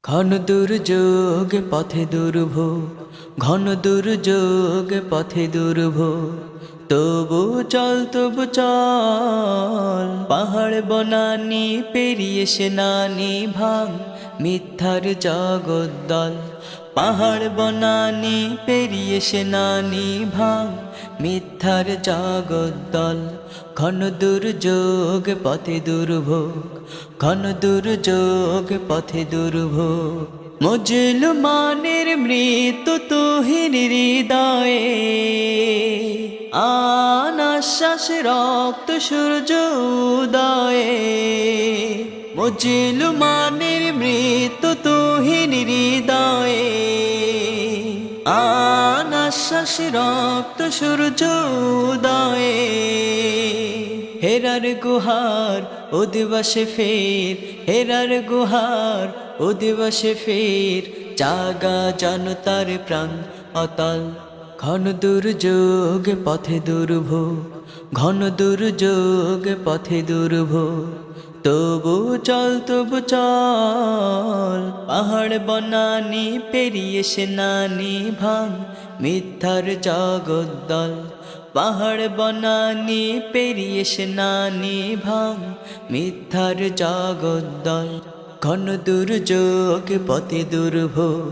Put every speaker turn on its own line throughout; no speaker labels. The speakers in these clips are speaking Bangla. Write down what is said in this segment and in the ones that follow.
ঘন দুর্যোগ পথে দুর্ভোগ, ঘন দুর্যোগ পথে দুর্ভোগ, তবু চল তবু চল। পাহাড় বনানি পেরিয়ে সেনানি ভাঙ মিথ্যার জগদ্দল। পাহাড় বনানি পেরিয়ে সেনানি ভাঙ মিথ্যার জগদ্দল। ঘন দুর্যোগ পথে দুর্ভোগ, ঘন দুর্যোগ পথে দুর্ভোগ। মুসলমানের মৃত্যু তুহির হৃদয়ে, আনাশ্বাস রক্ত সূর্য উদয়ে। মুসলমানের মৃত্যু তুহির হৃদয়ে, আনাশ্বাস রক্ত সূর্য উদয়ে। হেরার গুহার ও দিবসে ফের, হেরার গুহার ও দিবসে ফের, জাগা জনতার প্রাণ অতল। ঘন দুর্যোগ পথে দুর্ভোগ, ঘন দুর্যোগ পথে দুর্ভোগ, তবু চল তবু চল। পাহাড় বনানি পেরিয়ে সেনানি ভাঙ মিথ্যার জগদ্দল। পাহাড় বনানি পেরিয়ে সেনানি ভাঙ মিথ্যার জগদ্দল। ঘন দুর্যোগ পথে দুর্ভোগ,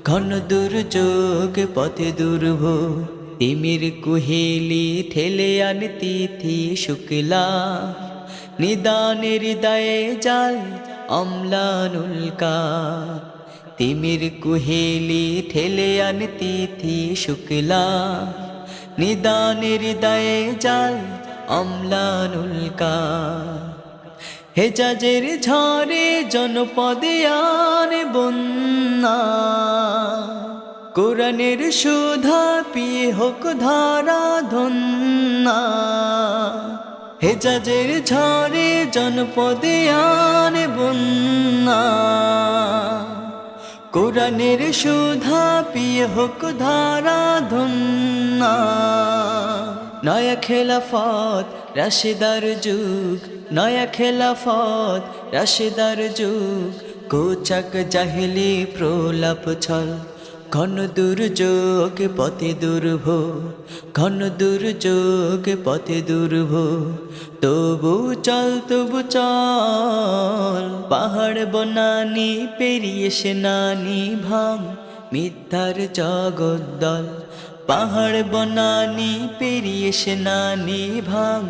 ঘন দুর্যোগ পথে দুর্ভোগ। তিমির কুহেলি ঠেলে আন তিথি শুক্লা, নিদানের হৃদয়ে জাল অম্লানুলকা। তিমির কুহেলি ঠেলে আন তিথি শুক্লা, নিদানের হৃদয়ে জাল অম্লানুলকা। হেজাজের ঝড়ে জনপদে আনে বন্যা, কোরআনের সুধা পিয়ে হোক ধারা ধন্যা। হেজাজের ঝড়ে জনপদে আনে বন্যা, কোরআনের সুধা পিয়ে হোক ধারা ধন্যা। নয়া খেলাফত রাশেদার যুগ, নয়া খেলাফত রাশেদার যুগ, কোচাক জাহিলি প্রলাপ ছল। ঘন দুর্যোগ পথে দুর্ভোগ, ঘন দুর্যোগ পথে দুর্ভোগ, তবু চল তবু চল। পাহাড় বনানি পেরিয়ে সেনানি ভাঙ মিথ্যার জগদ্দল। পাহাড় বনানি পেরিয়ে সেনানি ভাঙ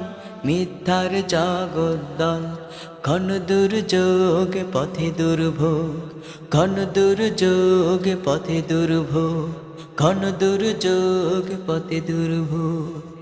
মিথ্যার জগদ্দল। ঘন দুর্যোগ পথে দুর্ভোগ, ঘন দুর্যোগ পথে দুর্ভোগ, ঘন দুর্যোগ পথে দুর্ভোগ।